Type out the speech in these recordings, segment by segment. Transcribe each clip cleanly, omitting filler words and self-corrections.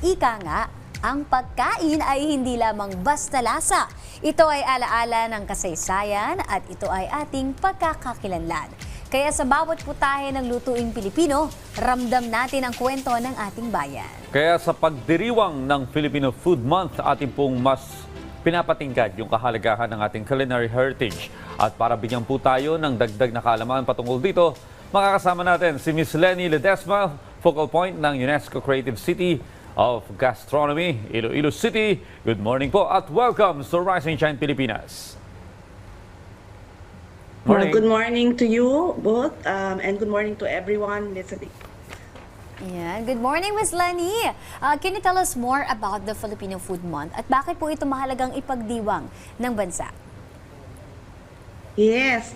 Ika nga, ang pagkain ay hindi lamang basta lasa. Ito ay alaala ng kasaysayan at ito ay ating pagkakakilanlan. Kaya sa bawat putahe ng lutuing Pilipino, ramdam natin ang kwento ng ating bayan. Kaya sa pagdiriwang ng Filipino Food Month, ating pong mas pinapatingkad yung kahalagahan ng ating culinary heritage. At para bigyan po tayo ng dagdag na kaalaman patungkol dito, makakasama natin si Miss Leni Ledesma, focal point ng UNESCO Creative City of Gastronomy, Iloilo City. Good morning po at welcome sa Rise and Shine Pilipinas. Well, good morning to you both and good morning to everyone listening. Yan. Good morning, Miss Leni. Can you tell us more about the Filipino Food Month at bakit po ito mahalagang ipagdiwang ng bansa? Yes.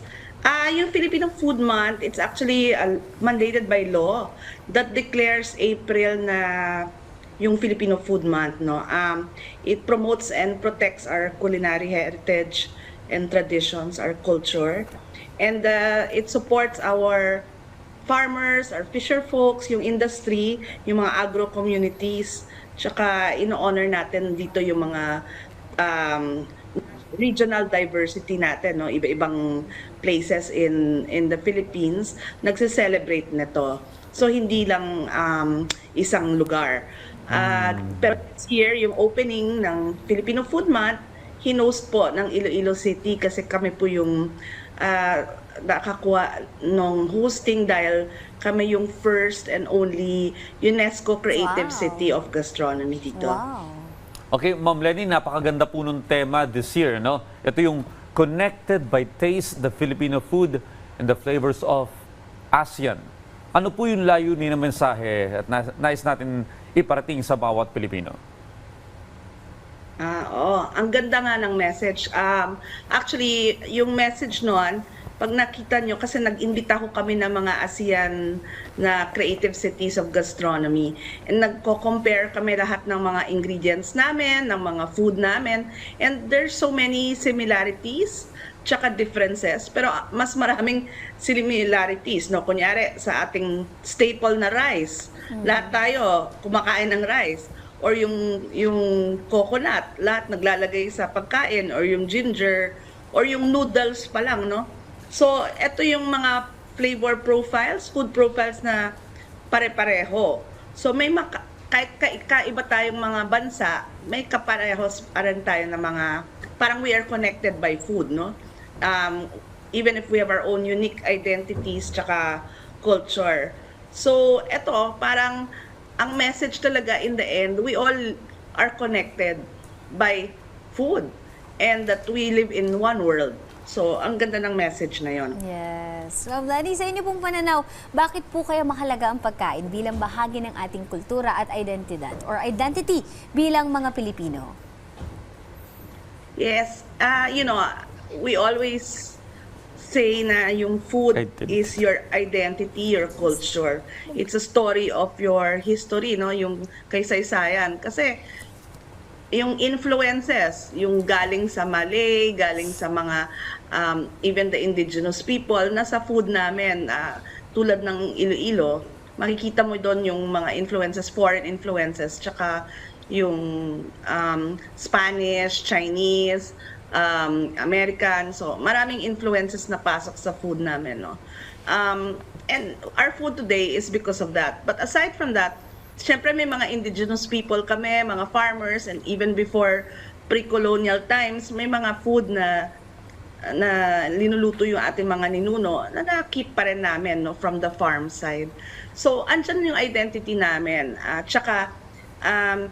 Yung Filipino Food Month, it's actually mandated by law that declares April na yung Filipino Food Month, no. It promotes and protects our culinary heritage and traditions, our culture. And it supports our farmers, our fisher folks, yung industry, yung mga agro communities, tsaka ino-honor natin dito yung mga regional diversity natin, no? Iba-ibang places in the Philippines nagse-celebrate nito. So hindi lang isang lugar. Pero this year, yung opening ng Filipino Food Month, hinost po ng Iloilo City kasi kami po yung nakakuha ng hosting dahil kami yung first and only UNESCO Creative City of Gastronomy dito. Wow. Okay, Ma'am Leni, napakaganda po nung tema this year, no? Ito yung Connected by Taste, the Filipino Food and the Flavors of ASEAN. Ano po yung layunin ng mensahe at nais natin iparating sa bawat Pilipino? Ang ganda nga ng message. Actually, yung message noon, pag nakita nyo, kasi nag-imbita ko kami ng mga ASEAN na creative cities of gastronomy. And nagko-compare kami lahat ng mga ingredients namin, ng mga food namin. And there's so many similarities, tsaka differences. Pero mas maraming similarities, no? Kunyari, sa ating staple na rice. Lahat tayo kumakain ng rice. Or yung coconut, lahat naglalagay sa pagkain. Or yung ginger, or yung noodles pa lang, no? So, ito yung mga flavor profiles, food profiles na pare-pareho. So, may kahit kaiba tayong mga bansa, may kaparehos pa rin tayo na mga, parang we are connected by food, no? Even if we have our own unique identities tsaka culture. So, ito, parang ang message talaga in the end, we all are connected by food and that we live in one world. So, ang ganda ng message na yon. Yes. Ma'am Leni, sa inyo pong pananaw, bakit po kaya mahalaga ang pagkain bilang bahagi ng ating kultura at identidad or identity bilang mga Pilipino? Yes. We always say na yung food is your identity, your culture. It's a story of your history, no? Yung kaysaysayan. Kasi yung influences, yung galing sa Malay, galing sa mga even the indigenous people, nasa food namin, tulad ng Iloilo, makikita mo doon yung mga influences, foreign influences, tsaka yung Spanish, Chinese, American, so maraming influences na pasok sa food namin, no? And our food today is because of that. But aside from that, siyempre may mga indigenous people kami, mga farmers, and even before pre-colonial times, may mga food na linuluto yung ating mga ninuno na na-keep pa rin namin, no, from the farm side. So, andyan yung identity namin. Tsaka,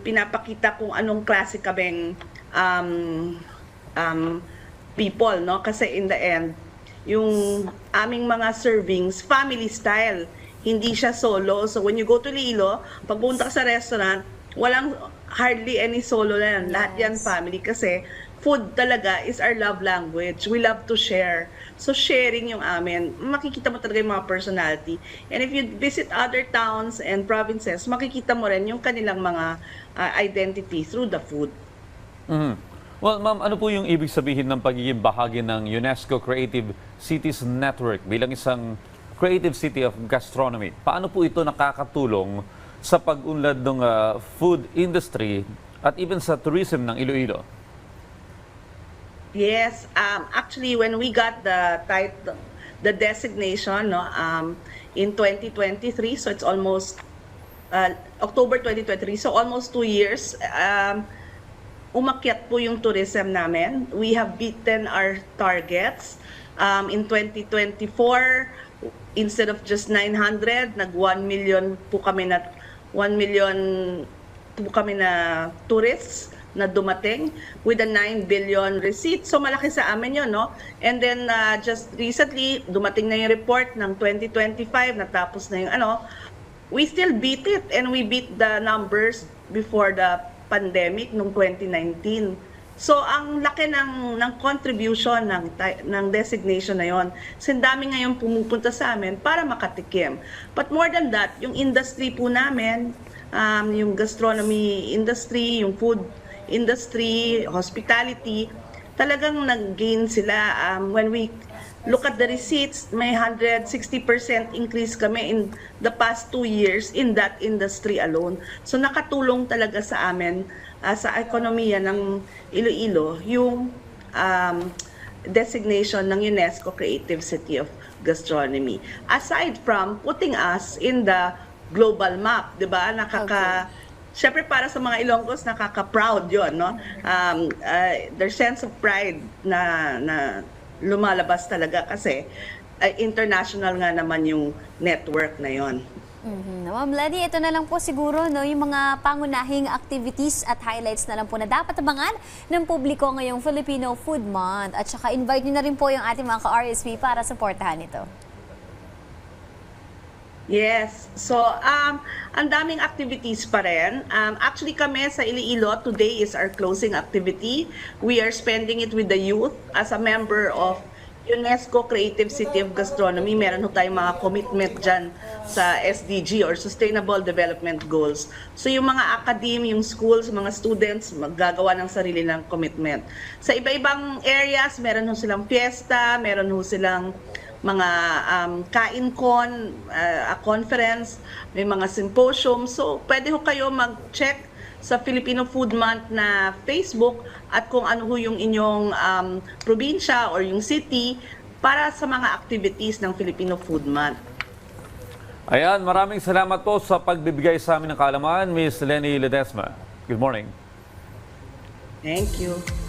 pinapakita kung anong klase kaming people, no? Kasi in the end, yung aming mga servings, family style. Hindi siya solo. So when you go to Iloilo, pag pumunta ka sa restaurant, walang hardly any solo na yan. Lahat yan family kasi food talaga is our love language. We love to share. So sharing yung amin, makikita mo talaga yung mga personality. And if you visit other towns and provinces, makikita mo rin yung kanilang mga identity through the food. Well, ma'am, ano po yung ibig sabihin ng pagiging bahagi ng UNESCO Creative Cities Network bilang isang Creative City of Gastronomy? Paano po ito nakakatulong sa pag-unlad ng food industry at even sa tourism ng Iloilo? Yes, actually, when we got the designation, no, in 2023, so it's almost October 2023, so almost 2 years, umakyat po yung tourism namin. We have beaten our targets. In 2024, instead of just 900, nag 1 million po kami na 1 million po kami na tourists na dumating with a 9 billion receipt. So malaki sa amin yun, no? And then just recently, dumating na yung report ng 2025, natapos na yung we still beat it, and we beat the numbers before the pandemic nung 2019. So ang laki ng contribution ng designation na yon. Kasi dami ngayon pumupunta sa amin para makatikim. But more than that, yung industry po namin, yung gastronomy industry, yung food industry, hospitality, talagang nag-gain sila. When we look at the receipts, may 160% increase kami in the past 2 years in that industry alone. So nakatulong talaga sa amin, sa ekonomiya ng Iloilo, yung designation ng UNESCO Creative City of Gastronomy. Aside from putting us in the global map, di ba? Siyempre para sa mga Ilonggos, nakaka-proud yun, no? Their sense of pride na lumalabas talaga kasi international nga naman yung network na yon. Ma'am Lenny, ito na lang po siguro, no, yung mga pangunahing activities at highlights na lang po na dapat abangan ng publiko ngayong Filipino Food Month. At saka invite nyo na rin po yung ating mga ka-RSP para supportahan ito. Yes. So, ang daming activities pa rin. Actually kami sa Iloilo, today is our closing activity. We are spending it with the youth as a member of UNESCO Creative City of Gastronomy. Meron ho tayong mga commitment dyan sa SDG or Sustainable Development Goals. So yung mga academe, yung schools, mga students, maggagawa ng sarili ng commitment. Sa iba-ibang areas, meron ho silang fiesta, meron ho silang mga kain-con, a conference, may mga symposium. So, pwede ho kayo mag-check sa Filipino Food Month na Facebook at kung ano ho yung inyong probinsya or yung city para sa mga activities ng Filipino Food Month. Ayan, maraming salamat po sa pagbibigay sa amin ng kaalaman, Ms. Lenny Ledesma. Good morning. Thank you.